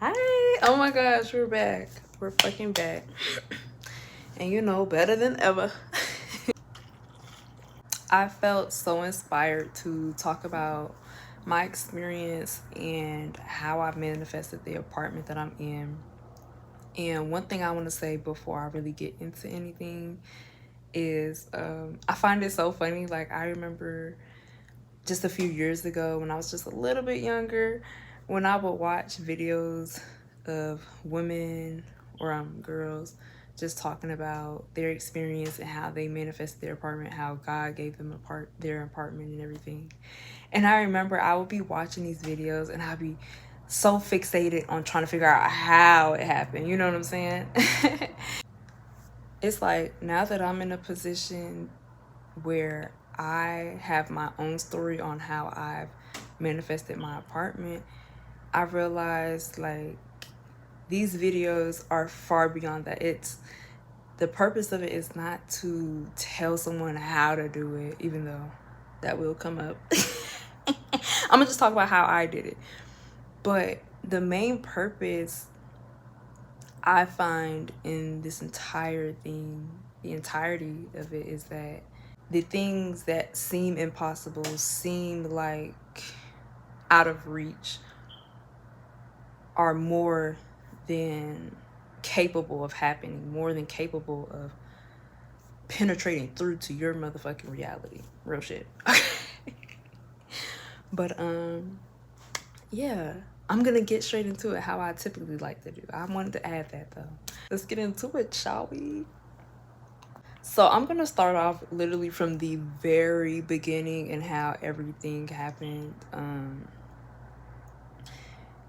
Hi! Oh my gosh, we're back. We're fucking back. And you know, better than ever. I felt so inspired to talk about my experience and how I've manifested the apartment that I'm in. And one thing I want to say before I really get into anything is I find it so funny. Like, I remember just a few years ago when I was just a little bit younger, when I would watch videos of women or girls just talking about their experience and how they manifested their apartment, how God gave them their apartment and everything. And I remember I would be watching these videos and I'd be so fixated on trying to figure out how it happened. You know what I'm saying? It's like now that I'm in a position where I have my own story on how I've manifested my apartment, I realized like these videos are far beyond that. It's the purpose of it is not to tell someone how to do it, even though that will come up. I'm gonna just talk about how I did it. But the main purpose I find in this entire thing, the entirety of it, is that the things that seem impossible, seem like out of reach, are more than capable of happening, more than capable of penetrating through to your motherfucking reality. Real shit. But yeah, I'm gonna get straight into it how I typically like to do. I wanted to add that though. Let's get into it, shall we? So I'm gonna start off literally from the very beginning and how everything happened.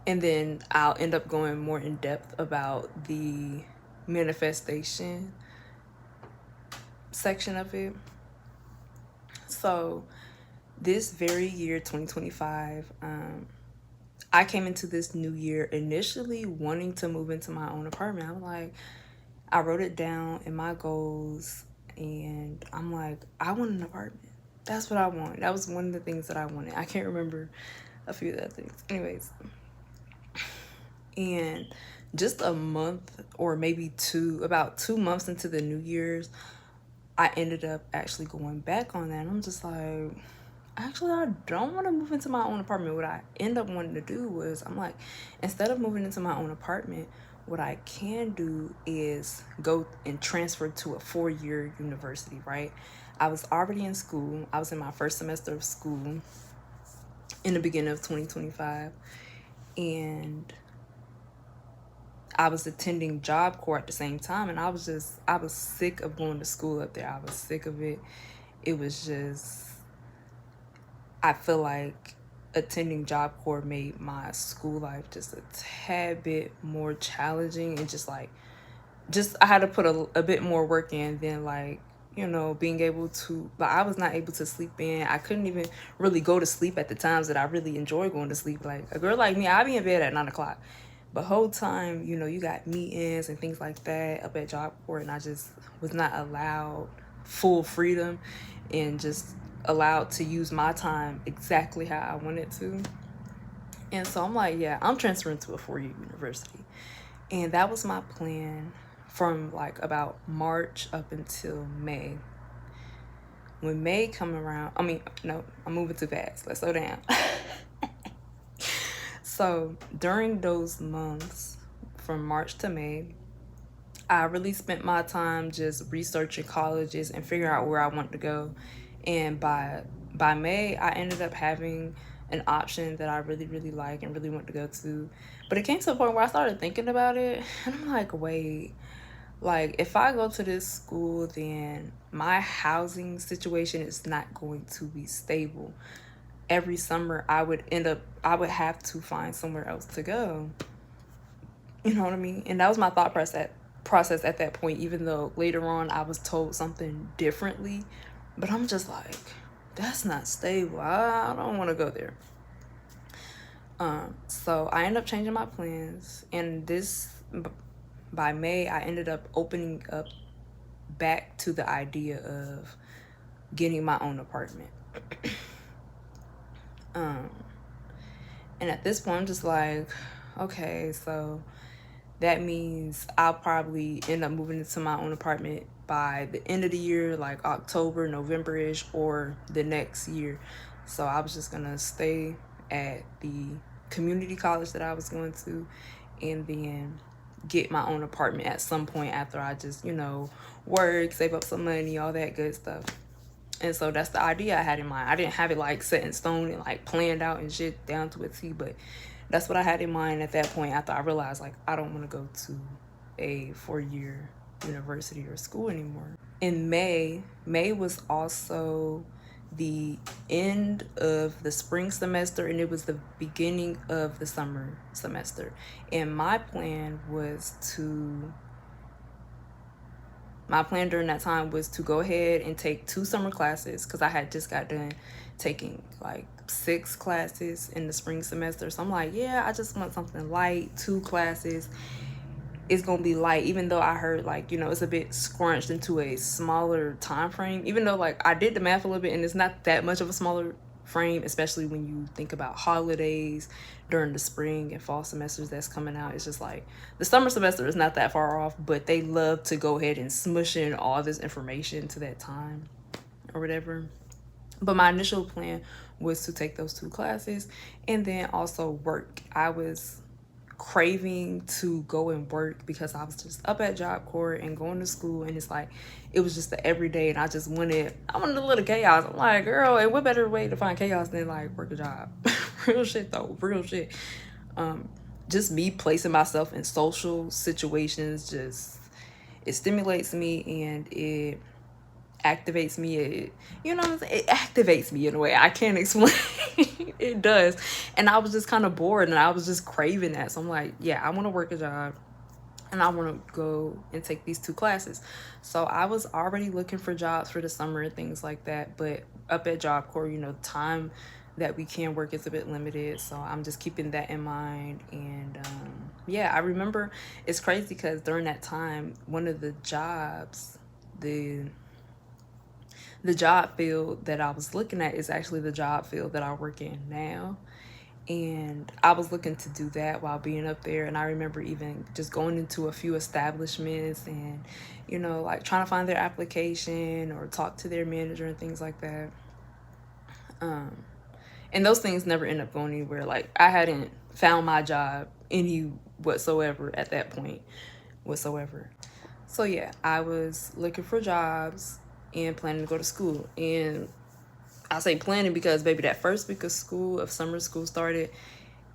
And then I'll end up going more in depth about the manifestation section of it. So this very year, 2025, I came into this new year initially wanting to move into my own apartment. I'm like, I wrote it down in my goals, and I'm like, I want an apartment. That's what I want. That was one of the things that I wanted. I can't remember a few of the other things. Anyways, and just a month or maybe about 2 months into the New Year's, I ended up actually going back on that. And I'm just like, actually, I don't want to move into my own apartment. What I end up wanting to do was, I'm like, instead of moving into my own apartment, what I can do is go and transfer to a 4-year university, right? I was already in school. I was in my first semester of school in the beginning of 2025. And I was attending Job Corps at the same time. And I was sick of going to school up there. I was sick of it. It was just, I feel like attending Job Corps made my school life just a tad bit more challenging, and just I had to put a bit more work in than being able to, like, I was not able to sleep in. I couldn't even really go to sleep at the times that I really enjoy going to sleep. Like a girl like me, I'll be in bed at 9 o'clock. But whole time, you got meetings and things like that up at Job Corps, and I just was not allowed full freedom and just allowed to use my time exactly how I wanted to. And so I'm like, yeah, I'm transferring to a 4-year university. And that was my plan from like about March up until May. When May come around, no, I'm moving too fast. Let's slow down. So during those months from March to May, I really spent my time just researching colleges and figuring out where I want to go. And by May, I ended up having an option that I really, really like and really want to go to. But it came to a point where I started thinking about it, and I'm like, wait, like if I go to this school, then my housing situation is not going to be stable. Every summer I would have to find somewhere else to go. You know what I mean? And that was my thought process at that point, even though later on I was told something differently. But I'm just like, that's not stable. I don't want to go there. So I ended up changing my plans, and by May I ended up opening up back to the idea of getting my own apartment. And at this point I'm just like, okay, so that means I'll probably end up moving into my own apartment by the end of the year, like October, November-ish, or the next year. So I was just gonna stay at the community college that I was going to, and then get my own apartment at some point after I just, work, save up some money, all that good stuff. And so that's the idea I had in mind. I didn't have it like set in stone and like planned out and shit down to a T, but that's what I had in mind at that point after I realized like I don't want to go to a 4-year university or school anymore. In May was also the end of the spring semester and it was the beginning of the summer semester. And my plan during that time was to go ahead and take 2 summer classes because I had just got done taking like 6 classes in the spring semester. So I'm like, yeah, I just want something light, 2 classes. It's gonna be light, even though I heard like, it's a bit scrunched into a smaller time frame. Even though like I did the math a little bit and it's not that much of a smaller frame, especially when you think about holidays during the spring and fall semesters that's coming out. It's just like the summer semester is not that far off, but they love to go ahead and smush in all this information to that time or whatever. But my initial plan was to take those 2 classes and then also work. I was craving to go and work because I was just up at Job Corps and going to school, and it's like it was just the everyday, and I wanted a little chaos. I'm like, girl, and what better way to find chaos than like work a job? Real shit though, real shit. Just me placing myself in social situations, it stimulates me and it activates me. It activates me in a way I can't explain. It does. And I was just kind of bored and I was just craving that. So I'm like, yeah, I want to work a job and I want to go and take these 2 classes. So I was already looking for jobs for the summer and things like that. But up at Job Corps, time that we can work is a bit limited. So I'm just keeping that in mind. And yeah, I remember it's crazy because during that time, one of the jobs, the job field that I was looking at is actually the job field that I work in now. And I was looking to do that while being up there. And I remember even just going into a few establishments and, like trying to find their application or talk to their manager and things like that. And those things never end up going anywhere. Like I hadn't found my job any whatsoever at that point whatsoever. So yeah, I was looking for jobs and planning to go to school. And I say planning because baby, that first week of summer school started,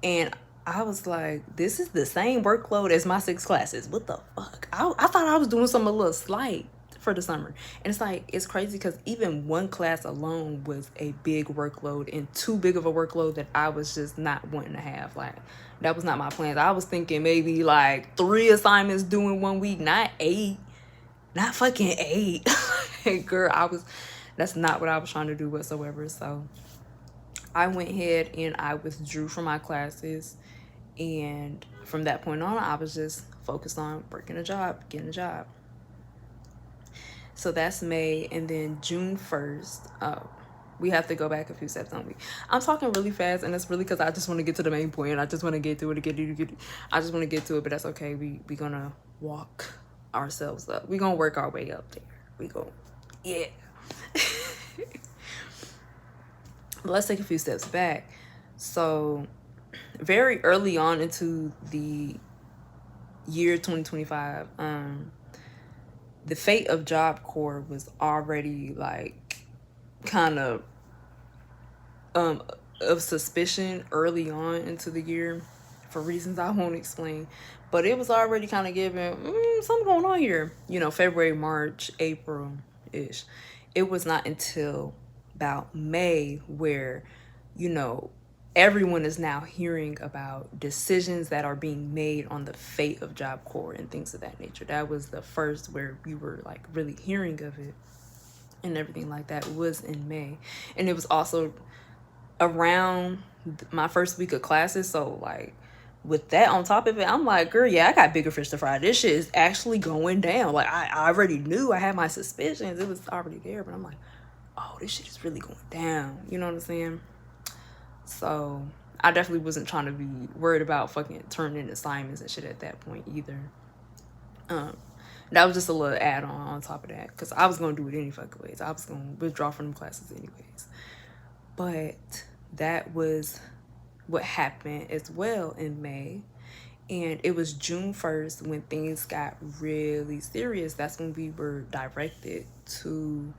and I was like, this is the same workload as my 6 classes. What the fuck? I thought I was doing something a little slight for the summer. And it's like, it's crazy because even 1 class alone was a big workload, and too big of a workload that I was just not wanting to have. Like, that was not my plans. I was thinking maybe like 3 assignments due in 1 week, not 8. Not fucking 8. Girl, that's not what I was trying to do whatsoever. So I went ahead and I withdrew from my classes. And from that point on, I was just focused on working a job, getting a job. So that's May. And then June 1st, we have to go back a few steps, don't we? I'm talking really fast, and that's really because I just want to get to the main point. I just want to get to it, I just want to get to it, but that's okay. We gonna walk ourselves up. We gonna work our way up there. Yeah. But let's take a few steps back. So very early on into the year 2025, the fate of Job Corps was already like kind of suspicion early on into the year for reasons I won't explain. But it was already kind of giving something going on here. February, March, April-ish. It was not until about May where, everyone is now hearing about decisions that are being made on the fate of Job Corps and things of that nature. That was the first where we were like really hearing of it and everything like that was in May. And it was also around my first week of classes. So like with that on top of it, I'm like, girl, yeah, I got bigger fish to fry. This shit is actually going down. Like I already knew, I had my suspicions. It was already there, but I'm like, oh, this shit is really going down. You know what I'm saying? So I definitely wasn't trying to be worried about fucking turning in assignments and shit at that point either. That was just a little add-on top of that, because I was going to do it any fucking ways. I was going to withdraw from the classes anyways. But that was what happened as well in May. And it was June 1st when things got really serious. That's when we were directed to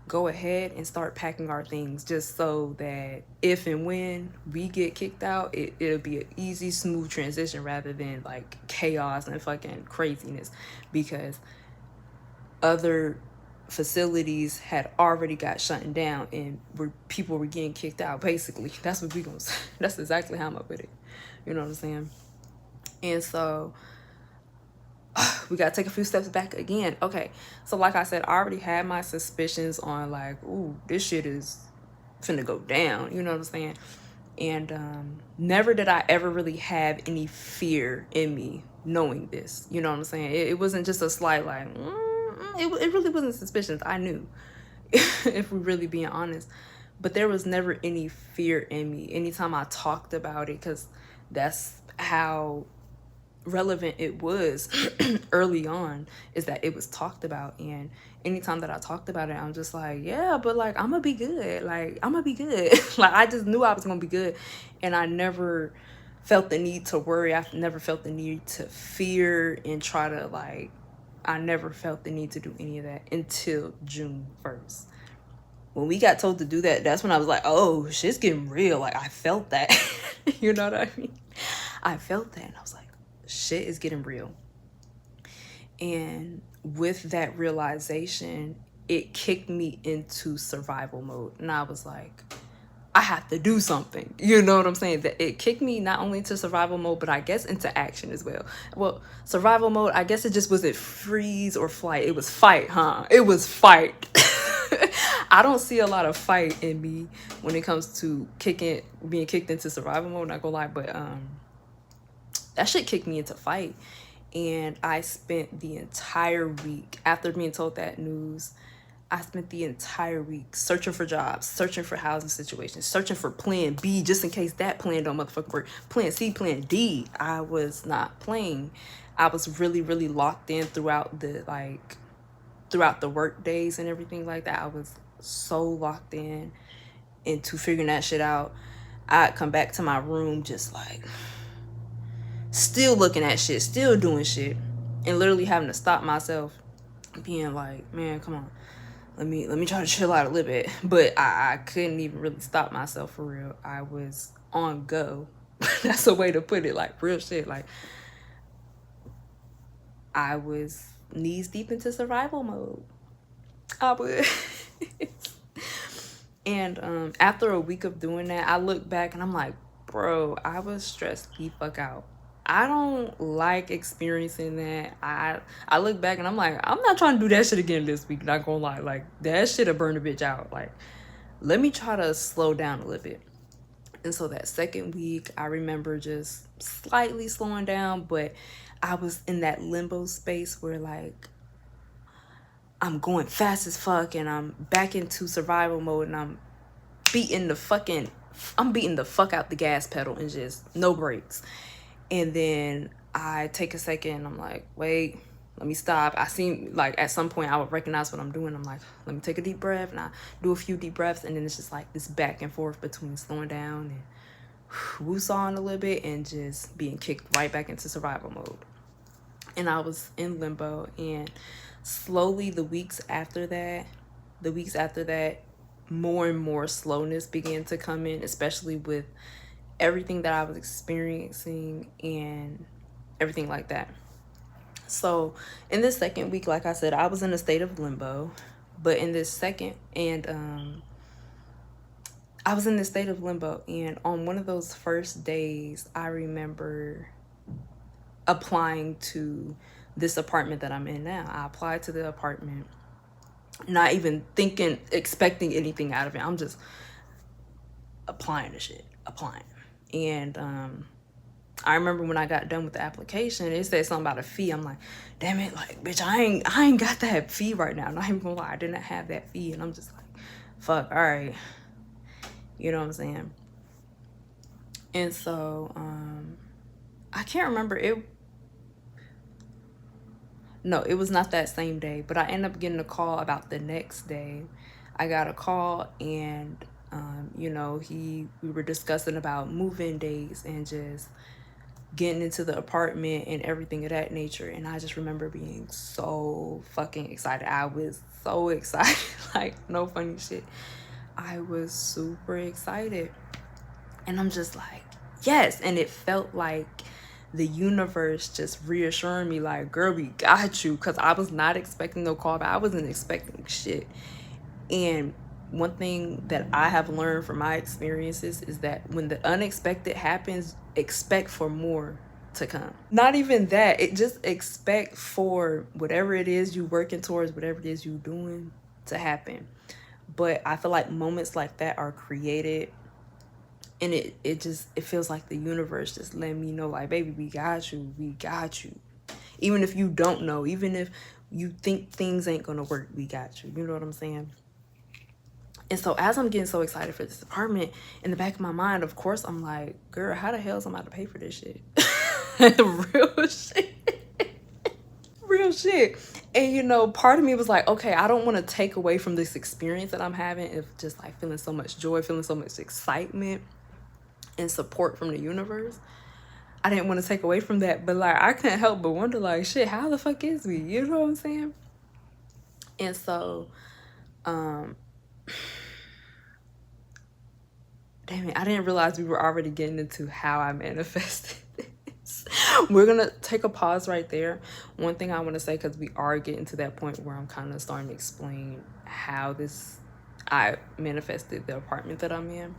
go ahead and start packing our things, just so that if and when we get kicked out, it'll be an easy, smooth transition rather than like chaos and fucking craziness, because other facilities had already got shut down and people were getting kicked out. Basically, that's what we gonna say. That's exactly how I'm up with it. You know what I'm saying? And so we gotta take a few steps back again. Okay, so like I said, I already had my suspicions on like, ooh, this shit is finna go down. You know what I'm saying? And never did I ever really have any fear in me knowing this. You know what I'm saying? It wasn't just a slight like, it really wasn't suspicions. I knew, if we're really being honest. But there was never any fear in me anytime I talked about it, because that's how relevant it was early on, is that it was talked about. And anytime that I talked about it, I'm just like, yeah, but like, I'm gonna be good. Like, I'm gonna be good. Like, I just knew I was gonna be good. And I never felt the need to worry. I never felt the need to fear and try to like, I never felt the need to do any of that until June 1st. When we got told to do that, that's when I was like, oh, shit's getting real. Like, I felt that. You know what I mean? I felt that, and I was like, shit is getting real. And with that realization, it kicked me into survival mode. And I was like, I have to do something. You know what I'm saying? That it kicked me not only into survival mode, but I guess into action as well. Well, survival mode, I guess it just wasn't freeze or flight. It was fight, huh? It was fight. I don't see a lot of fight in me when it comes to being kicked into survival mode, not gonna lie, but that shit kicked me into fight. And I spent the entire week, after being told that news, I spent the entire week searching for jobs, searching for housing situations, searching for plan B, just in case that plan don't motherfucking work. Plan C, plan D. I was not playing. I was really, really locked in throughout the work days and everything like that. I was so locked in into figuring that shit out. I'd come back to my room just like still looking at shit, still doing shit, and literally having to stop myself, being like, man, come on, let me try to chill out a little bit. But I couldn't even really stop myself for real. I was on go. That's a way to put it, like real shit. Like, I was knees deep into survival mode. I was. And after a week of doing that, I look back and I'm like, bro, I was stressed the fuck out. I don't like experiencing that. I look back and I'm like, I'm not trying to do that shit again this week, not gonna lie. Like, that shit'll burn a bitch out. Like, let me try to slow down a little bit. And so that second week, I remember just slightly slowing down, but I was in that limbo space where like, I'm going fast as fuck and I'm back into survival mode, and I'm beating the fuck out the gas pedal and just no brakes. And then I take a second and I'm like, wait, let me stop. I seem like at some point I would recognize what I'm doing. I'm like, let me take a deep breath, and I do a few deep breaths, and then it's just like this back and forth between slowing down and woosawing a little bit and just being kicked right back into survival mode. And I was in limbo, and slowly the weeks after that, more and more slowness began to come in, especially with everything that I was experiencing and everything like that. So in this second week, like I said, I was in a state of limbo. But in this second, and I was in this state of limbo, and on one of those first days, I remember applying to this apartment that I'm in now. I applied to the apartment, not even expecting anything out of it. I'm just applying to shit, And I remember when I got done with the application, it said something about a fee. I'm like, damn it, like, bitch, I ain't got that fee right now. Not even gonna lie, I didn't have that fee. And I'm just like, fuck, all right. You know what I'm saying? And so I can't remember it. No, it was not that same day, but I ended up getting a call about the next day. I got a call, and you know, we were discussing about move-in days and just getting into the apartment and everything of that nature. And I just remember being so fucking excited. I was so excited. Like, no funny shit. I was super excited. And I'm just like, yes. And it felt like the universe just reassuring me, like, girl, we got you. Because I was not expecting no call back. I wasn't expecting shit. And one thing that I have learned from my experiences is that when the unexpected happens, expect for more to come. Not even that, it just expect for whatever it is you working towards, whatever it is you doing to happen. But I feel like moments like that are created, and it feels like the universe just letting me know, like, baby, we got you. Even if you don't know, even if you think things ain't gonna work, we got you. You know what I'm saying? And so as I'm getting so excited for this apartment, in the back of my mind, of course, I'm like, girl, how the hell is I about to pay for this shit? Real shit. Real shit. And, you know, part of me was like, okay, I don't want to take away from this experience that I'm having of just like feeling so much joy, feeling so much excitement and support from the universe. I didn't want to take away from that, but like I couldn't help but wonder, like, shit, how the fuck is me? You know what I'm saying? And so, damn it, I didn't realize we were already getting into how I manifested this. We're gonna take a pause right there. One thing I want to say, because we are getting to that point where I'm kind of starting to explain how I manifested the apartment that I'm in.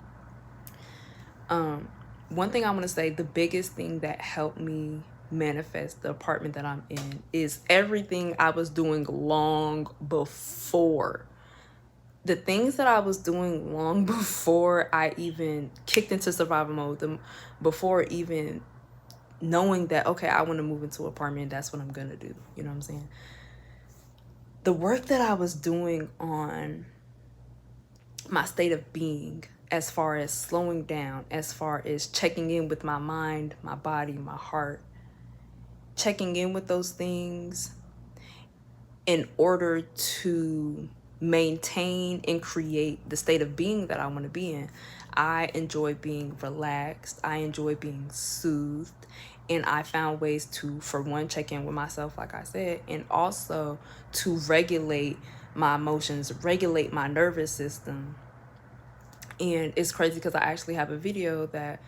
One thing I want to say, the biggest thing that helped me manifest the apartment that I'm in is everything I was doing long before. The things that I was doing long before I even kicked into survival mode, before even knowing that, okay, I want to move into an apartment, that's what I'm going to do. You know what I'm saying? The work that I was doing on my state of being, as far as slowing down, as far as checking in with my mind, my body, my heart, checking in with those things in order to maintain and create the state of being that I want to be in. I enjoy being relaxed. I enjoy being soothed. And I found ways to, for one, check in with myself, like I said, and also to regulate my emotions, regulate my nervous system. And it's crazy because I actually have a video that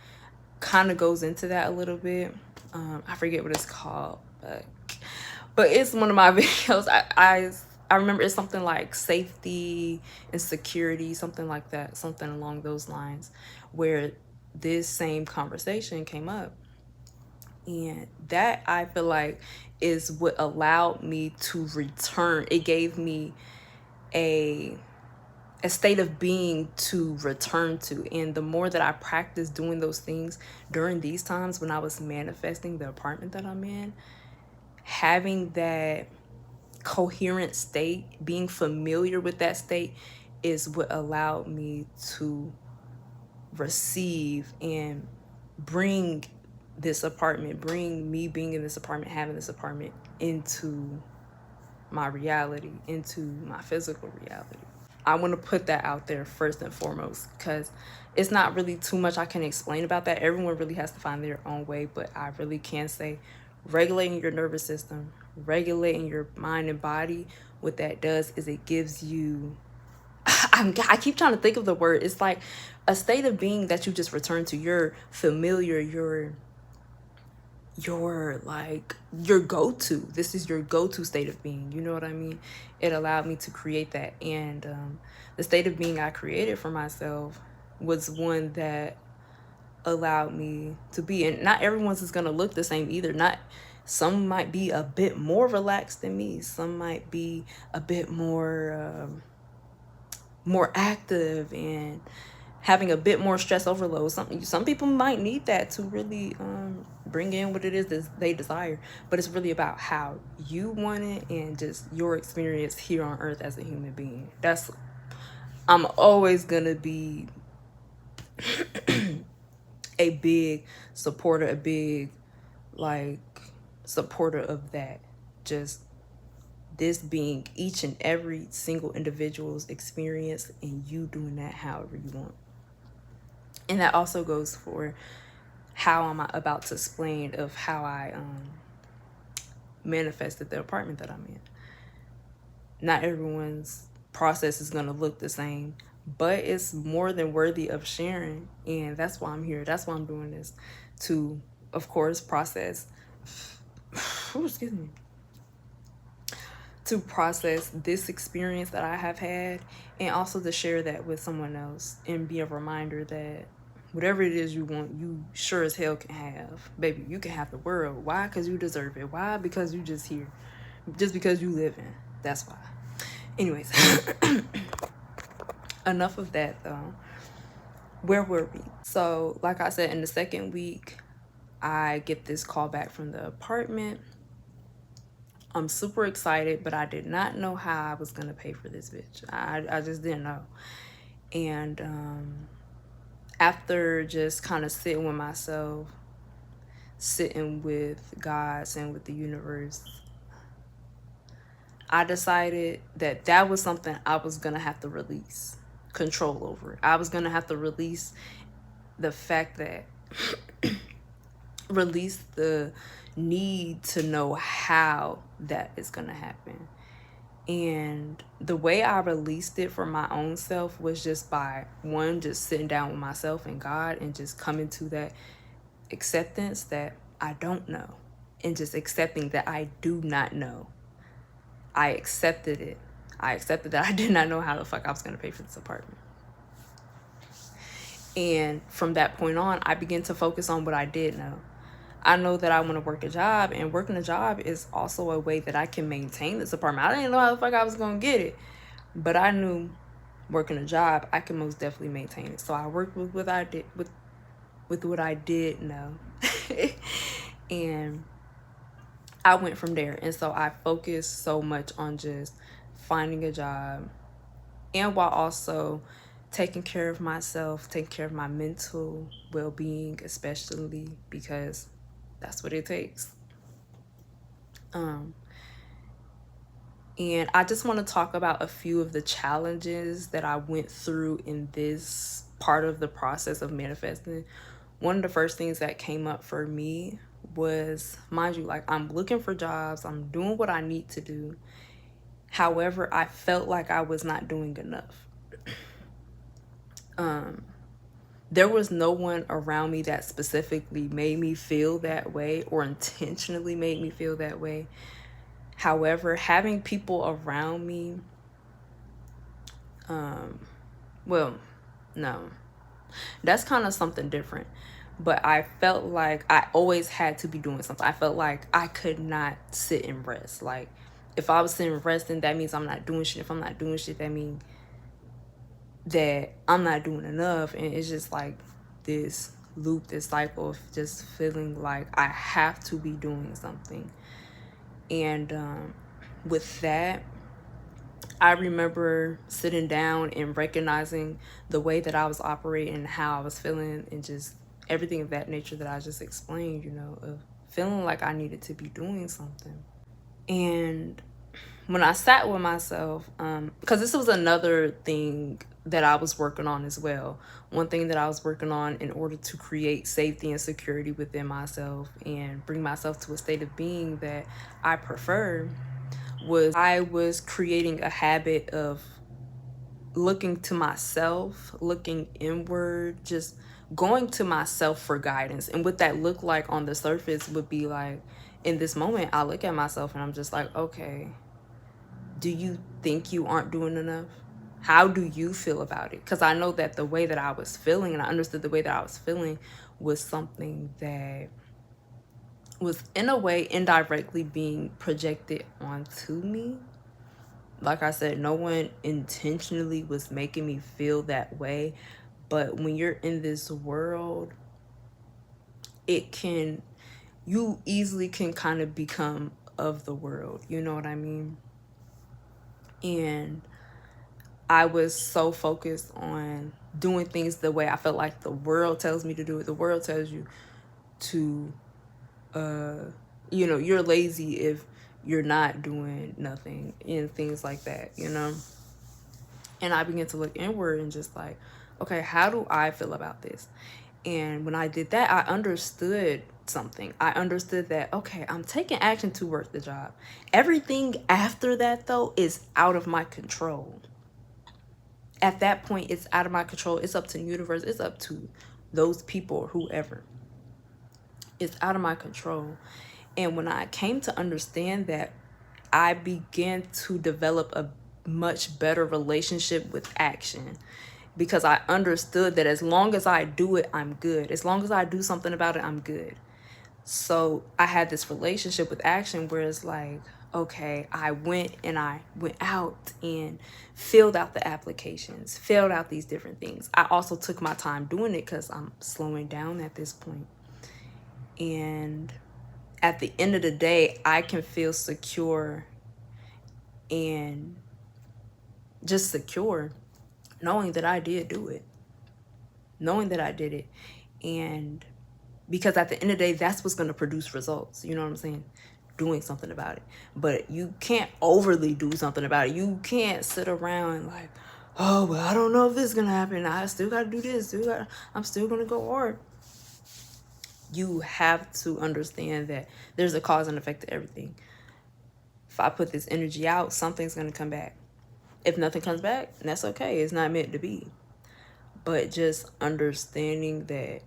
kind of goes into that a little bit. I forget what it's called, but it's one of my videos. I remember it's something like safety and security, something like that, something along those lines, where this same conversation came up. And that, I feel like, is what allowed me to return. It gave me a state of being to return to. And the more that I practiced doing those things during these times when I was manifesting the apartment that I'm in, having that coherent state, being familiar with that state, is what allowed me to receive and bring this apartment, bring me being in this apartment, having this apartment into my reality, into my physical reality. I want to put that out there first and foremost, because it's not really too much I can explain about that. Everyone really has to find their own way, but I really can say regulating your nervous system, regulating your mind and body, what that does is it gives you, I keep trying to think of the word. It's like a state of being that you just return to. Your familiar, your like your go-to. This is your go-to state of being. You know what I mean? It allowed me to create that. And the state of being I created for myself was one that allowed me to be. And not everyone's is gonna look the same either. Not some might be a bit more relaxed than me. Some might be a bit more more active and having a bit more stress overload. Some people might need that to really bring in what it is that they desire. But it's really about how you want it and just your experience here on earth as a human being. I'm always gonna be a big supporter, a big like supporter of that. Just this being each and every single individual's experience and you doing that however you want. And that also goes for how I'm about to explain of how I manifested the apartment that I'm in. Not everyone's process is going to look the same, but it's more than worthy of sharing. And that's why I'm here. That's why I'm doing this, to, of course, process. Excuse me. To process this experience that I have had, and also to share that with someone else and be a reminder that whatever it is you want, you sure as hell can have. Baby, you can have the world. Why? Because you deserve it. Why? Because you just here. Just because you live in. That's why. Anyways, enough of that though. Where were we? So, like I said, in the second week, I get this call back from the apartment. I'm super excited, but I did not know how I was gonna pay for this bitch. I just didn't know. And after just kind of sitting with myself, sitting with God, sitting with the universe, I decided that that was something I was gonna have to release control over. I was gonna have to release the fact that release the need to know how that is gonna happen. And the way I released it for my own self was just by, one, just sitting down with myself and God and just coming to that acceptance that I don't know, and just accepting that I do not know. I accepted it. I accepted that I did not know how the fuck I was going to pay for this apartment. And from that point on, I began to focus on what I did know. I know that I want to work a job, and working a job is also a way that I can maintain this apartment. I didn't know how the fuck I was going to get it, but I knew working a job, I can most definitely maintain it. So I worked with what I did, with what I did know. And I went from there. And so I focused so much on just finding a job, and while also taking care of myself, taking care of my mental well-being, especially because that's what it takes. And I just want to talk about a few of the challenges that I went through in this part of the process of manifesting. One of the first things that came up for me was, mind you, like, I'm looking for jobs, I'm doing what I need to do. However, I felt like I was not doing enough. There was no one around me that specifically made me feel that way or intentionally made me feel that way. However, having people around me, well, no, that's kind of something different. But I felt like I always had to be doing something. I felt like I could not sit and rest. Like, if I was sitting and resting, that means I'm not doing shit. If I'm not doing shit, that means that I'm not doing enough. And it's just like this loop, this cycle of just feeling like I have to be doing something. And with that, I remember sitting down and recognizing the way that I was operating and how I was feeling, and just everything of that nature that I just explained, you know, of feeling like I needed to be doing something. And when I sat with myself, because this was another thing that I was working on as well. One thing that I was working on in order to create safety and security within myself and bring myself to a state of being that I prefer was I was creating a habit of looking to myself, looking inward, just going to myself for guidance. And what that looked like on the surface would be like, in this moment, I look at myself and I'm just like, okay, do you think you aren't doing enough? How do you feel about it? Because I know that the way that I was feeling, and I understood the way that I was feeling, was something that was in a way indirectly being projected onto me. Like I said, no one intentionally was making me feel that way. But when you're in this world, you easily can kind of become of the world. You know what I mean? And I was so focused on doing things the way I felt like the world tells me to do it. The world tells you to, you're lazy if you're not doing nothing and things like that, And I began to look inward and just like, okay, how do I feel about this? And when I did that, I understood something. I understood that, okay, I'm taking action to work the job. Everything after that, though, is out of my control. At that point, it's out of my control. It's up to the universe. It's up to those people or whoever. It's out of my control. And when I came to understand that, I began to develop a much better relationship with action, because I understood that as long as I do it, I'm good. As long as I do something about it, I'm good. So I had this relationship with action where it's like, okay, I went out and filled out the applications, filled out these different things. I also took my time doing it because I'm slowing down at this point. And at the end of the day, I can feel secure and just secure knowing that I did do it, knowing that I did it. And because at the end of the day, that's what's going to produce results. You know what I'm saying? Doing something about it. But you can't overly do something about it. You can't sit around like, oh, well, I don't know if this is going to happen. I still got to do this. I'm still going to go hard. You have to understand that there's a cause and effect to everything. If I put this energy out, something's going to come back. If nothing comes back, that's okay. It's not meant to be. But just understanding that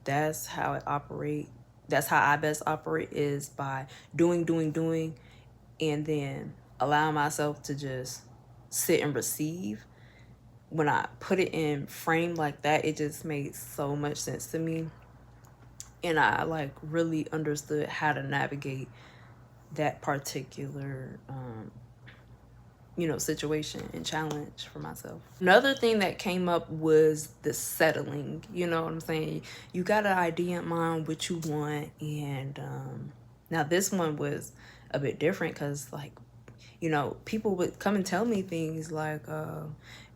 that's how it operates. That's how I best operate, is by doing, and then allow myself to just sit and receive. When I put it in frame like that, it just made so much sense to me. And I like really understood how to navigate that particular situation and challenge for myself. Another thing that came up was the settling. You know what I'm saying? You got an idea in mind what you want, and now this one was a bit different because, like, people would come and tell me things like,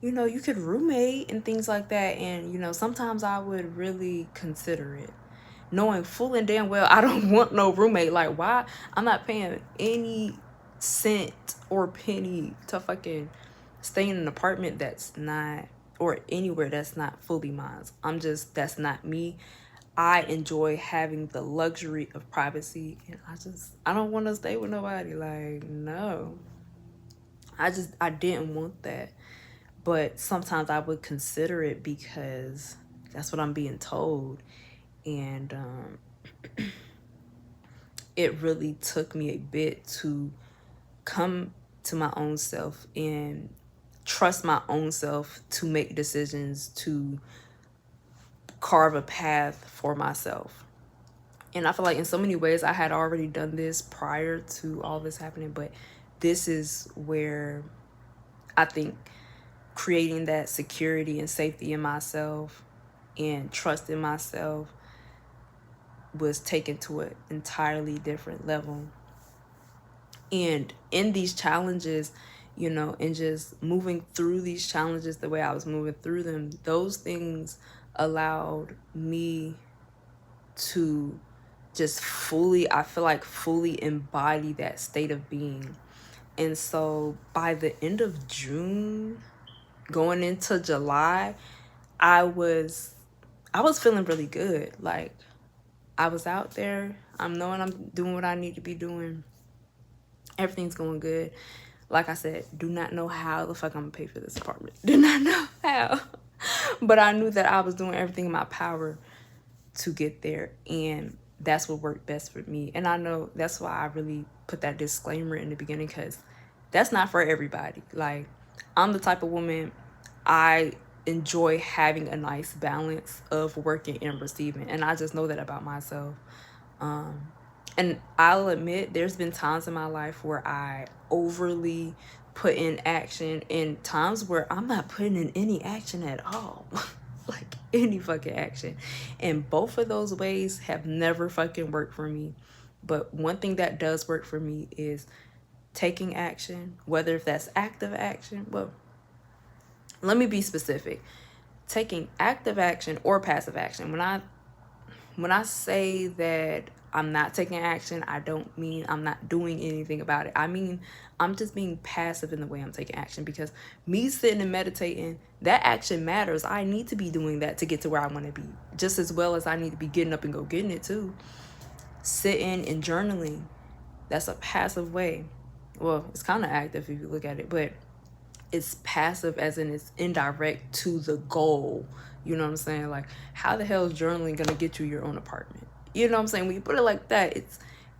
you could roommate and things like that, and sometimes I would really consider it, knowing full and damn well I don't want no roommate. Like, why? I'm not paying any cent or penny to fucking stay in an apartment that's not, or anywhere that's not fully mine. That's not me. I enjoy having the luxury of privacy, and I don't want to stay with nobody. Like, no. I didn't want that. But sometimes I would consider it because that's what I'm being told. And it really took me a bit to come to my own self and trust my own self to make decisions, to carve a path for myself. And I feel like in so many ways I had already done this prior to all this happening, but this is where I think creating that security and safety in myself and trust in myself was taken to an entirely different level. And in these challenges, and just moving through these challenges the way I was moving through them, those things allowed me to just fully embody that state of being. And so by the end of June, going into July, I was feeling really good. Like, I was out there. I'm knowing I'm doing what I need to be doing. Everything's going good. Like I said, do not know how the fuck I'm gonna pay for this apartment. Do not know how. But I knew that I was doing everything in my power to get there. And that's what worked best for me. And I know that's why I really put that disclaimer in the beginning, because that's not for everybody. Like, I'm the type of woman, I enjoy having a nice balance of working and receiving. And I just know that about myself. And I'll admit there's been times in my life where I overly put in action, and times where I'm not putting in any action at all. Like, any fucking action. And both of those ways have never fucking worked for me. But one thing that does work for me is taking action, whether if that's active action. Well, let me be specific. taking active action or passive action. When I say that I'm not taking action, I don't mean I'm not doing anything about it. I mean, I'm just being passive in the way I'm taking action, because me sitting and meditating, that action matters. I need to be doing that to get to where I want to be, just as well as I need to be getting up and go getting it too. Sitting and journaling, that's a passive way. Well, it's kind of active if you look at it, but it's passive as in it's indirect to the goal. You know what I'm saying? Like, how the hell is journaling gonna get you your own apartment? You know what I'm saying? When you put it like that,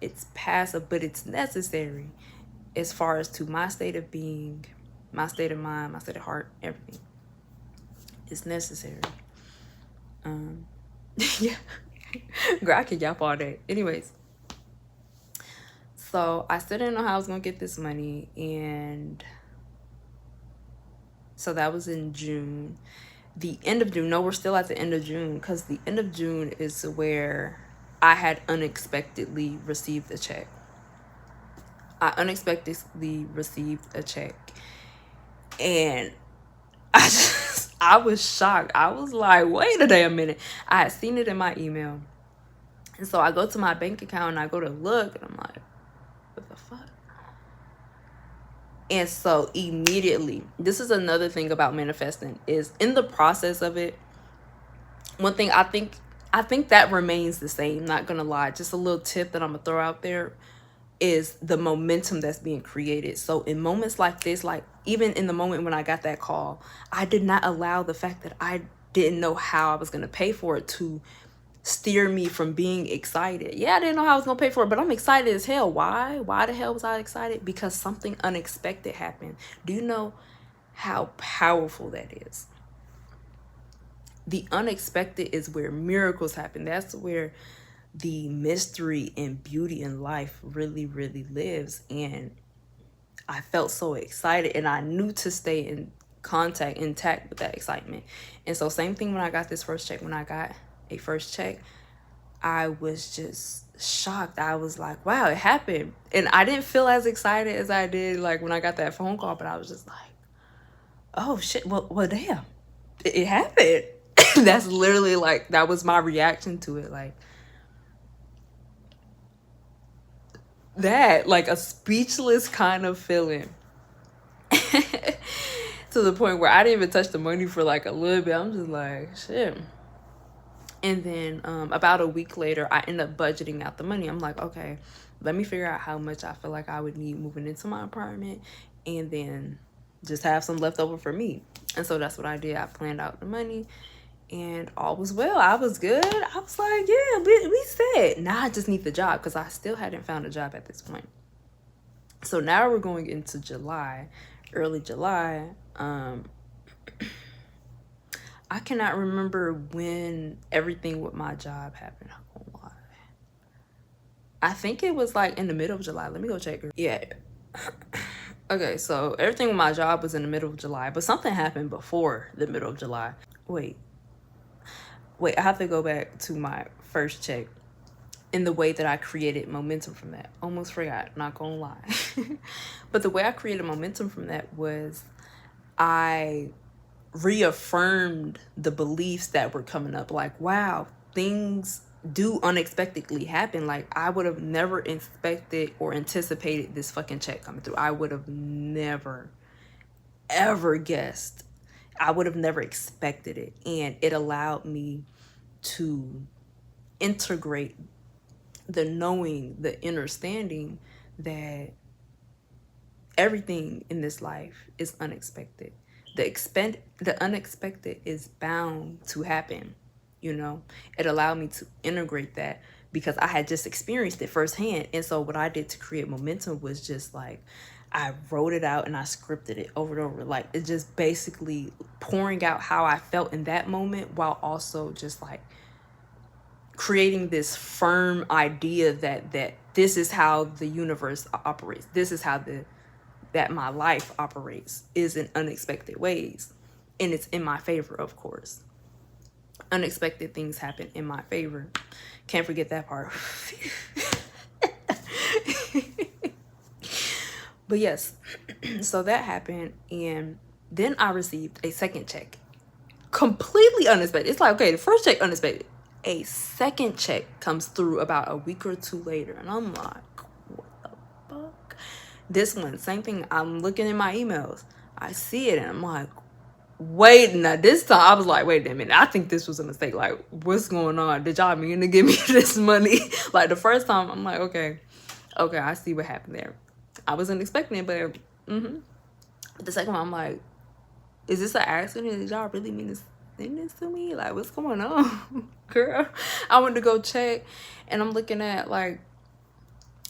it's passive, but it's necessary as far as to my state of being, my state of mind, my state of heart, everything. It's necessary. Yeah. Girl, I can yap all day. Anyways, so I still didn't know how I was gonna get this money, and so that was in June. The end of June, no, we're still at the end of June, because the end of June is where I had unexpectedly received a check. I unexpectedly received a check, and I was shocked. I was like, wait a damn minute. I had seen it in my email, and so I go to my bank account and I go to look, and I'm like, what the fuck? And so immediately, this is another thing about manifesting, is in the process of it, one thing I think that remains the same, not gonna lie, just a little tip that I'm gonna throw out there, is the momentum that's being created. So in moments like this, like even in the moment when I got that call, I did not allow the fact that I didn't know how I was gonna pay for it to steer me from being excited. Yeah, I didn't know how I was gonna pay for it, but I'm excited as hell. Why the hell was I excited? Because something unexpected happened. Do you know how powerful that is? The unexpected is where miracles happen. That's where the mystery and beauty in life really, really lives. And I felt so excited, and I knew to stay in intact with that excitement. And so same thing when I got this first check. When I got a first check, I was just shocked. I was like, wow, it happened. And I didn't feel as excited as I did like when I got that phone call, but I was just like, oh shit, well damn, it happened. That's literally like, that was my reaction to it. Like, that, like a speechless kind of feeling. To the point where I didn't even touch the money for like a little bit. I'm just like, shit. And then about a week later, I end up budgeting out the money. I'm like, okay, let me figure out how much I feel like I would need moving into my apartment, and then just have some left over for me. And so that's what I did. I planned out the money, and all was well. I was good. I was like, yeah, we set. Now I just need the job, because I still hadn't found a job at this point. So now we're going into July, early July. I cannot remember when everything with my job happened. I'm gonna lie. I think it was like in the middle of July. Let me go check. Yeah. Okay, so everything with my job was in the middle of July, but something happened before the middle of July. Wait, I have to go back to my first check in the way that I created momentum from that. Almost forgot, not gonna lie. But the way I created momentum from that was I reaffirmed the beliefs that were coming up. Like, wow, things do unexpectedly happen. Like, I would have never expected or anticipated this fucking check coming through. I would have never, ever guessed. I would have never expected it. And it allowed me to integrate the knowing, the understanding that everything in this life is unexpected. The unexpected is bound to happen. You know, it allowed me to integrate that because I had just experienced it firsthand. And so what I did to create momentum was just like, I wrote it out and I scripted it over and over. Like, it's just basically pouring out how I felt in that moment, while also just like creating this firm idea that this is how the universe operates. This is how that my life operates, is in unexpected ways. And it's in my favor, of course. Unexpected things happen in my favor. Can't forget that part. But yes, so that happened. And then I received a second check completely unexpected. It's like, okay, the first check unexpected. A second check comes through about a week or two later, and I'm like, what the fuck? This one, same thing. I'm looking in my emails. I see it, and I'm like, wait, now this time I was like, wait a minute, I think this was a mistake. Like, what's going on? Did y'all mean to give me this money? Like, the first time, I'm like, okay, I see what happened there. I wasn't expecting it, but But the second one, I'm like, is this an accident? Did y'all really mean to send this to me? Like, what's going on? Girl, I went to go check, and I'm looking at, like,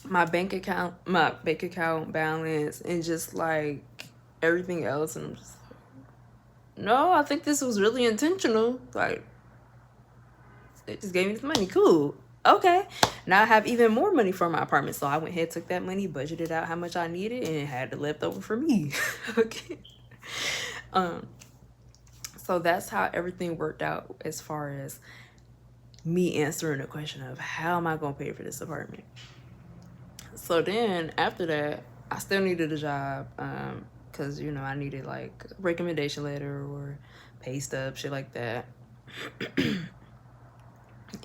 my bank account balance, and just, like, everything else, and I'm just no, I think this was really intentional. Like, they just gave me this money. Cool. Okay. Now I have even more money for my apartment. So I went ahead, took that money, budgeted out how much I needed, and had the leftover for me. Okay. So that's how everything worked out as far as me answering the question of how am I gonna pay for this apartment. So then after that, I still needed a job. Because, you know, I needed, like, a recommendation letter or pay stub, shit like that.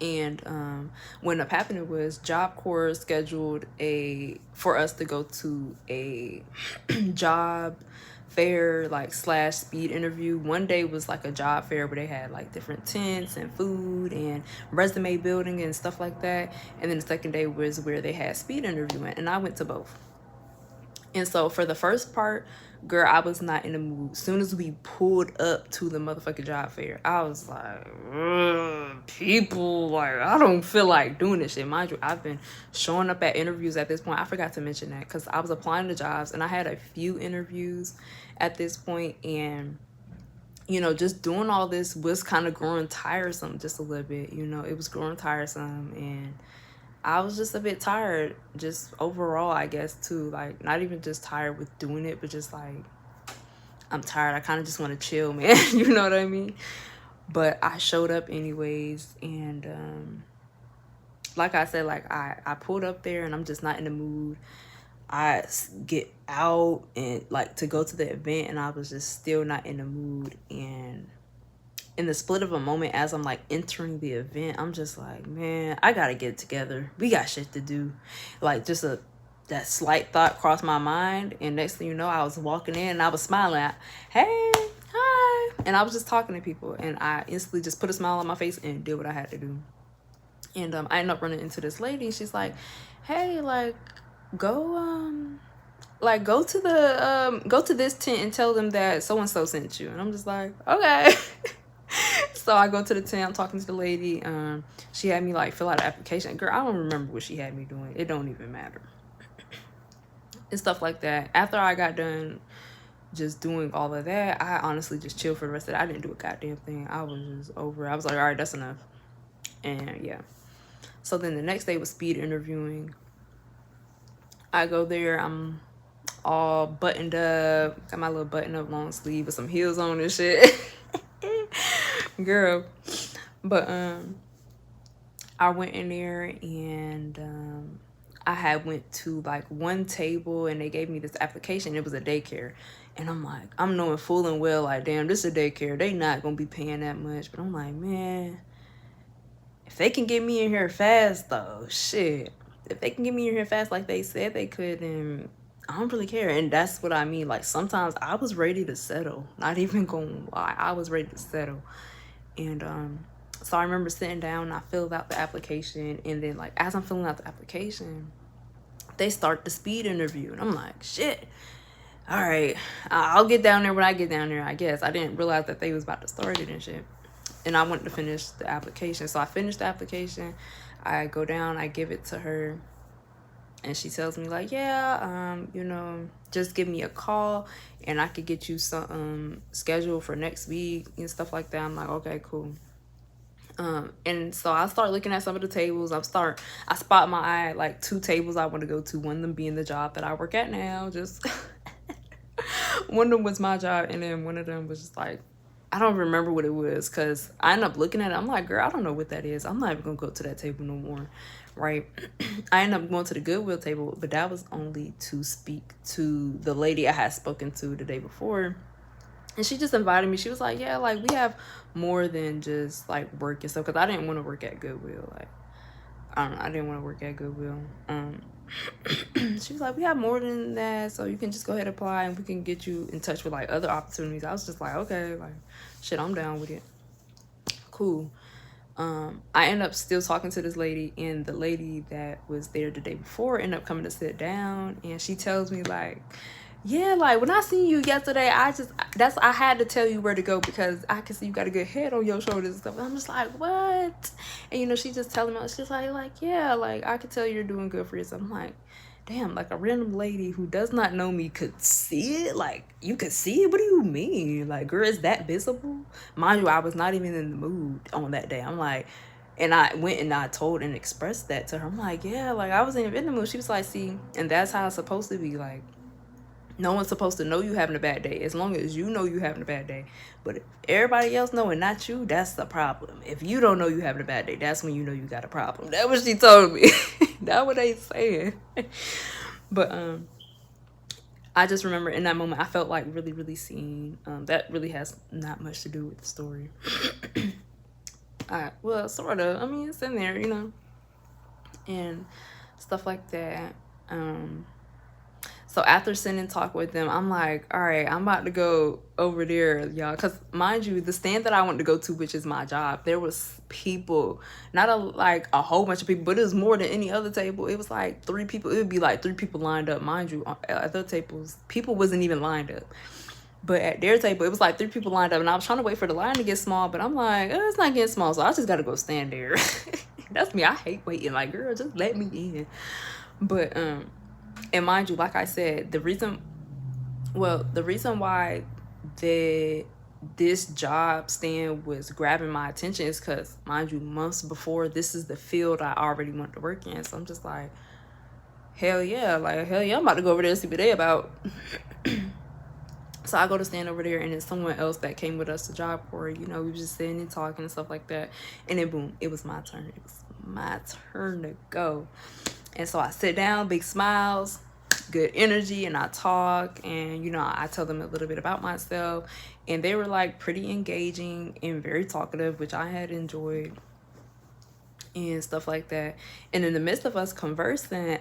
And what ended up happening was Job Corps scheduled for us to go to a job fair, like, / speed interview. One day was like a job fair where they had, like, different tents and food and resume building and stuff like that. And then the second day was where they had speed interviewing, and I went to both. And so for the first part, girl, I was not in the mood. As soon as we pulled up to the motherfucking job fair, I was like, people, like, I don't feel like doing this shit. Mind you, I've been showing up at interviews at this point. I forgot to mention that because I was applying to jobs, and I had a few interviews at this point, and you know, just doing all this was kind of growing tiresome just a little bit. You know, it was growing tiresome, and I was just a bit tired, just overall, I guess, too. Like, not even just tired with doing it, but just like, I'm tired. I kind of just want to chill, man. You know what I mean? But I showed up anyways. And like I said, like, I pulled up there, and I'm just not in the mood. I get out and, like, to go to the event, and I was just still not in the mood. And in the split of a moment, as I'm, like, entering the event, I'm just like, man, I gotta get it together. We got shit to do. Like, just that slight thought crossed my mind, and next thing you know, I was walking in, and I was smiling. Hey, hi. And I was just talking to people, and I instantly just put a smile on my face and did what I had to do. And I ended up running into this lady. She's like, hey, like, go to this tent and tell them that so-and-so sent you. And I'm just like, okay. So I go to the tent, I'm talking to the lady. She had me, like, fill out an application. Girl, I don't remember what she had me doing. It don't even matter. And stuff like that. After I got done just doing all of that, I honestly just chilled for the rest of it. I didn't do a goddamn thing. I was just over it. I was like, all right, that's enough. And yeah. So then the next day was speed interviewing. I go there, I'm all buttoned up, got my little button up long sleeve with some heels on and shit. Girl. But I went in there, and I had went to, like, one table, and they gave me this application. It was a daycare, and I'm like, I'm knowing full and well, like, damn, this is a daycare, they not gonna be paying that much. But I'm like, man, if they can get me in here fast, though, shit, if they can get me in here fast like they said they could, then I don't really care. And that's what I mean. Like, sometimes I was ready to settle. Not even gonna lie, I was ready to settle. And so I remember sitting down, and I filled out the application, and then, like, as I'm filling out the application, they start the speed interview, and I'm like, shit, all right, I'll get down there when I get down there, I guess. I didn't realize that they was about to start it and shit, and I went to finish the application. So I finished the application, I go down, I give it to her, and she tells me, like, yeah, you know, just give me a call, and I could get you some schedule for next week and stuff like that. I'm like, okay, cool. And so I start looking at some of the tables. I spot my eye, like, 2 tables I want to go to. One of them being the job that I work at now. Just one of them was my job, and then one of them was just like, I don't remember what it was, because I ended up looking at it. I'm like, girl, I don't know what that is. I'm not even gonna go to that table no more, right? I ended up going to the Goodwill table, but that was only to speak to the lady I had spoken to the day before. And she just invited me. She was like, yeah, like we have more than just like work and stuff. Cause I didn't want to work at Goodwill. Like, I don't know. I didn't want to work at Goodwill. She was like, we have more than that. So you can just go ahead and apply and we can get you in touch with like other opportunities. I was just like, okay, like shit, I'm down with it. Cool. I ended up still talking to this lady, and the lady that was there the day before ended up coming to sit down, and she tells me like, yeah, like when I seen you yesterday, I had to tell you where to go because I can see you got a good head on your shoulders and stuff. And I'm just like, what? And you know, she just telling me, she's like, yeah, like I could tell you're doing good for yourself. I'm like, damn, like a random lady who does not know me could see it. Like, you could see it? What do you mean? Like, girl, is that visible? Mind you, I was not even in the mood on that day. I'm like, and I went and I told and expressed that to her. I'm like, yeah, like I wasn't even in the mood. She was like, see, and that's how it's supposed to be. Like, no one's supposed to know you having a bad day as long as you know you having a bad day. But if everybody else know and not you, that's the problem. If you don't know you having a bad day, that's when you know you got a problem. That's what she told me. That's what they saying. But I just remember in that moment I felt like really, really seen. That really has not much to do with the story. Well, sort of. I mean, it's in there, you know, and stuff like that. So after sitting talk with them, I'm like, all right, I'm about to go over there, y'all. Because mind you, the stand that I wanted to go to, which is my job, there was people, not like a whole bunch of people, but it was more than any other table. It was like 3 people. It would be like 3 people lined up. Mind you, at other tables, people wasn't even lined up. But at their table, it was like 3 people lined up. And I was trying to wait for the line to get small. But I'm like, it's not getting small. So I just got to go stand there. That's me. I hate waiting. Like, girl, just let me in. But, and mind you, like I said, the reason why this job stand was grabbing my attention is because, mind you, months before, this is the field I already wanted to work in. So I'm just like, hell yeah, I'm about to go over there and see what they about. So I go to stand over there, and then someone else that came with us to Job Corps, you know, we was just sitting and talking and stuff like that. And then boom, it was my turn. It was my turn to go. And so I sit down, big smiles, good energy, and I talk, and you know, I tell them a little bit about myself, and they were like pretty engaging and very talkative, which I had enjoyed and stuff like that. And in the midst of us conversing,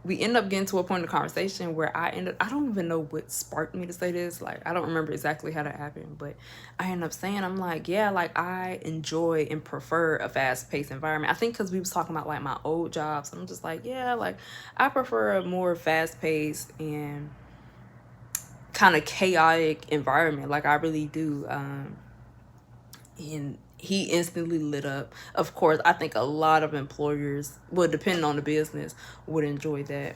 we end up getting to a point in the conversation where I don't even know what sparked me to say this. Like, I don't remember exactly how that happened, but I end up saying, I'm like, yeah, like I enjoy and prefer a fast-paced environment. I think because we was talking about like my old jobs, and I'm just like, yeah, like I prefer a more fast-paced and kind of chaotic environment. Like I really do. And he instantly lit up. Of course, I think a lot of employers, well, depending on the business, would enjoy that.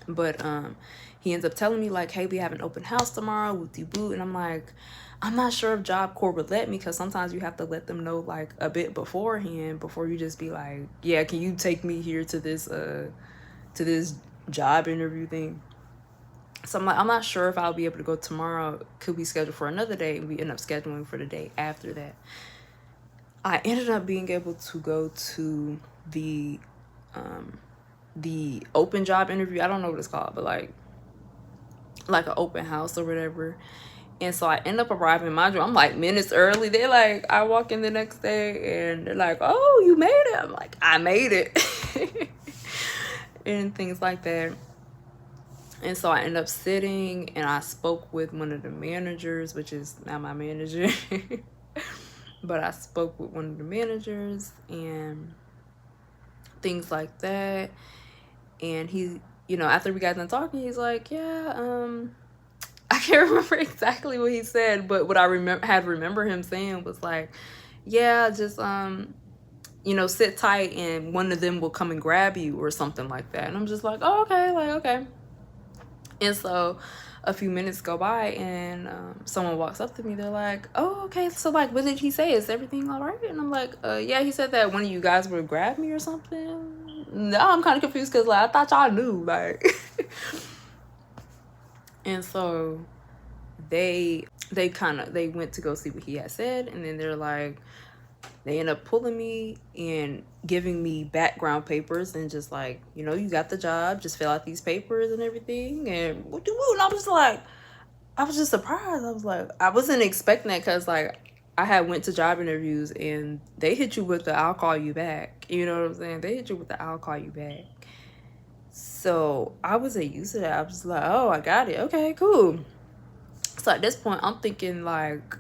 But he ends up telling me like, hey, we have an open house tomorrow with the boot. And I'm like, I'm not sure if Job Corps would let me, because sometimes you have to let them know like a bit beforehand before you just be like, yeah, can you take me here to this job interview thing. So I'm like, I'm not sure if I'll be able to go tomorrow. Could we schedule for another day? And we end up scheduling for the day after that. I ended up being able to go to the open job interview. I don't know what it's called, but like an open house or whatever. And so I end up arriving. Mind you, I'm like minutes early. They're like, I walk in the next day and they're like, oh, you made it. I'm like, I made it. And things like that. And so I ended up sitting and I spoke with one of the managers, which is now my manager. But I spoke with one of the managers and things like that. And he, you know, after we got done talking, he's like, yeah, I can't remember exactly what he said, but what I remember him saying was like, yeah, just, you know, sit tight and one of them will come and grab you or something like that. And I'm just like, oh, okay, like, okay. And so a few minutes go by and someone walks up to me. They're like, oh, okay, so like, what did he say? Is everything all right? And I'm like, yeah, he said that one of you guys would grab me or something. No, I'm kind of confused because like, I thought y'all knew, like. And so they went to go see what he had said, and then they're like, they end up pulling me and giving me background papers and just like, you know, you got the job, just fill out these papers and everything. And I'm just like, I was just surprised. I was like, I wasn't expecting that because like I had went to job interviews and they hit you with the "I'll call you back." You know what I'm saying? They hit you with the "I'll call you back." So I wasn't used to that. I was like, oh, I got it. Okay, cool. So at this point, I'm thinking like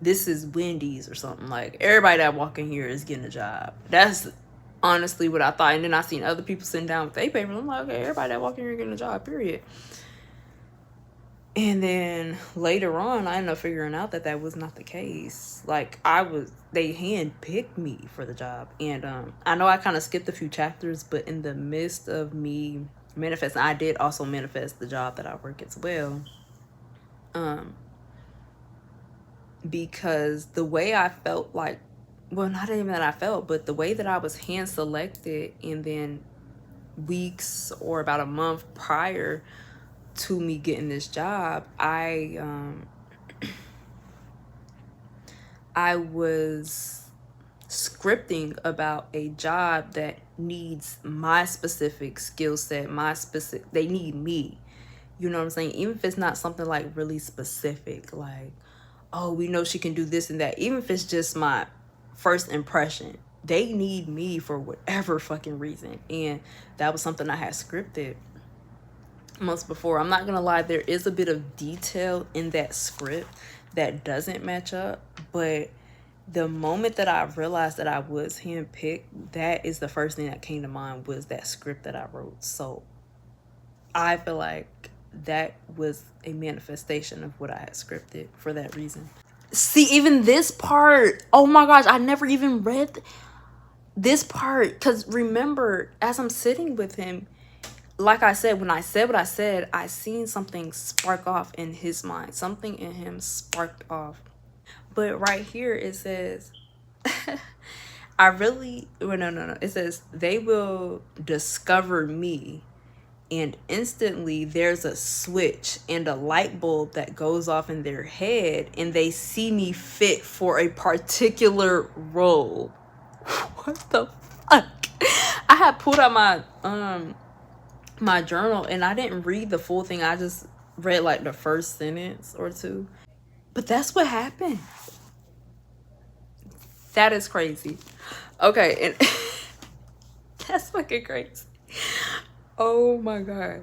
this is Wendy's or something. Like everybody that walk in here is getting a job. That's honestly what I thought. And then I seen other people sitting down with their papers. I'm like, okay, everybody that walk in here getting a job. Period. And then later on, I ended up figuring out that that was not the case. Like they handpicked me for the job, and I know I kind of skipped a few chapters, but in the midst of me manifesting, I did also manifest the job that I work as well. Um, because the way I felt like, well, not even that I felt, but the way that I was hand selected, and then weeks or about a month prior to me getting this job, I was scripting about a job that needs my specific skill set, they need me. You know what I'm saying? Even if it's not something like really specific, like, oh, we know she can do this and that. Even if it's just my first impression, they need me for whatever fucking reason. And that was something I had scripted months before. I'm not gonna lie, there is a bit of detail in that script that doesn't match up, but the moment that I realized that I was handpicked, that is the first thing that came to mind was that script that I wrote. So I feel like that was a manifestation of what I had scripted for that reason. See, even this part, oh my gosh, I never even read this part. Because remember, as I'm sitting with him, like I said, when I said what I said, I seen something spark off in his mind. Something in him sparked off. But right here it says, I really, well, no. It says, they will discover me, and instantly there's a switch and a light bulb that goes off in their head, and they see me fit for a particular role. What the fuck? I had pulled out my journal and I didn't read the full thing. I just read like the first sentence or two. But that's what happened. That is crazy. Okay, and that's fucking crazy. Oh my gosh.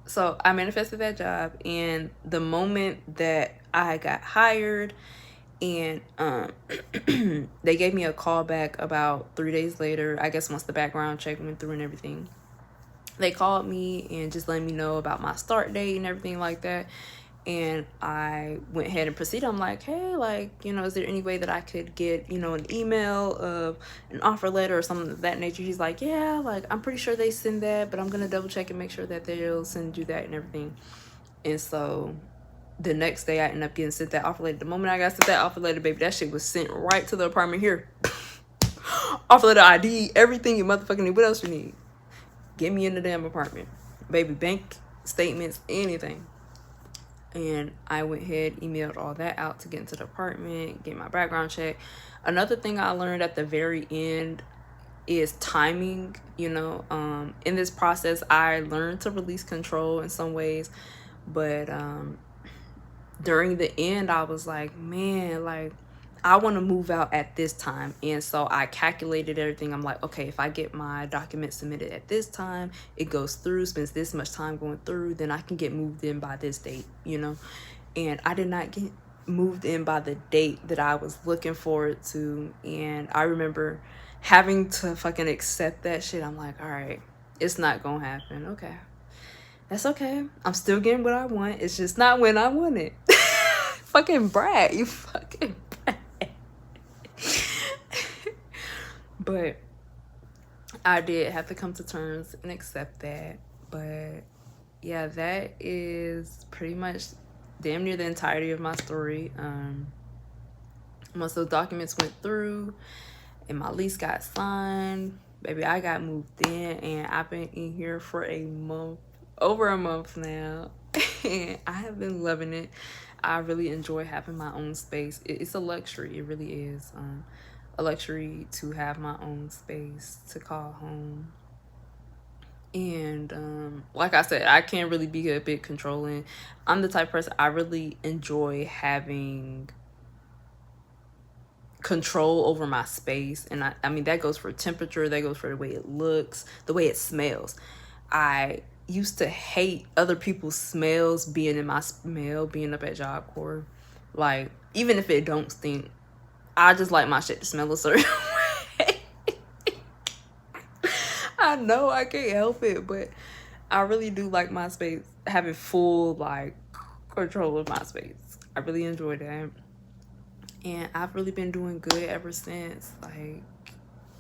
So I manifested that job, and the moment that I got hired, and they gave me a call back about 3 days later. I guess once the background check went through and everything, they called me and just let me know about my start date and everything like that. And I went ahead and proceeded. I'm like, hey, like, is there any way that I could get, an email of an offer letter or something of that nature? He's like, yeah, like, I'm pretty sure they send that, but I'm going to double check and make sure that they'll send you that and everything. And so the next day I ended up getting sent that offer letter. The moment I got sent that offer letter, baby, that shit was sent right to the apartment here. Offer letter, ID, everything you motherfucking need. What else you need? Get me in the damn apartment. Baby, bank statements, anything. And I went ahead, emailed all that out to get into the apartment, get my background check. Another thing I learned at the very end is timing. In this process, I learned to release control in some ways, but during the end, I was like, man, like, I want to move out at this time. And so I calculated everything. I'm like, okay, if I get my documents submitted at this time, it goes through, spends this much time going through, then I can get moved in by this date, And I did not get moved in by the date that I was looking forward to. And I remember having to fucking accept that shit. I'm like, all right, it's not gonna happen. Okay. That's okay. I'm still getting what I want. It's just not when I want it. Fucking brat. You fucking brat. But I did have to come to terms and accept that. But yeah, that is pretty much damn near the entirety of my story. Once those documents went through and my lease got signed, baby, I got moved in, and I've been in here for over a month now. And I have been loving it. I really enjoy having my own space. It's a luxury. It really is a luxury to have my own space to call home. And like I said, I can't really be a bit controlling. I'm the type of person, I really enjoy having control over my space. And I mean, that goes for temperature, that goes for the way it looks, the way it smells. I used to hate other people's smells being in my smell, being up at Job Corps. Like, even if it don't stink, I just like my shit to smell a certain way. I know I can't help it, but I really do like my space, having full like control of my space. I really enjoy that. And I've really been doing good ever since, like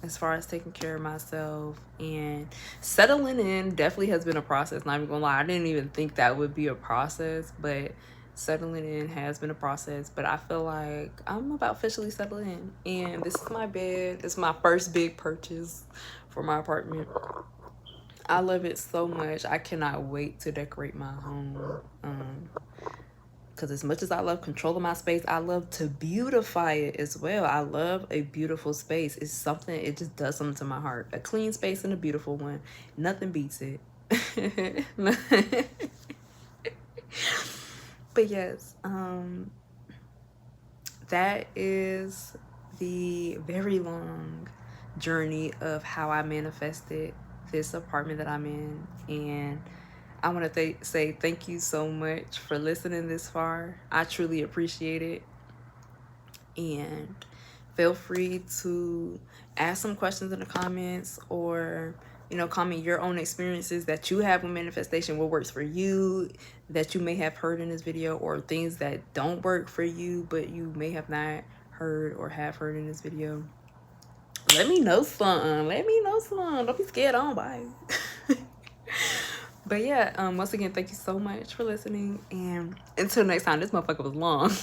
as far as taking care of myself. And settling in definitely has been a process, not even gonna lie. I didn't even think that would be a process, but settling in has been a process. But I feel like I'm about officially settled in, and this is my bed. This is my first big purchase for my apartment. I love it so much. I cannot wait to decorate my home. Because as much as I love controlling my space, I love to beautify it as well. I love a beautiful space. It's something, it just does something to my heart. A clean space and a beautiful one. Nothing beats it. But yes, that is the very long journey of how I manifested this apartment that I'm in. And I want to say thank you so much for listening this far. I truly appreciate it. And feel free to ask some questions in the comments, or comment your own experiences that you have with manifestation, what works for you that you may have heard in this video, or things that don't work for you but you may have not heard or have heard in this video. Let me know something. Let me know something. Don't be scared. On bye. But yeah, once again, thank you so much for listening, and until next time. This motherfucker was long.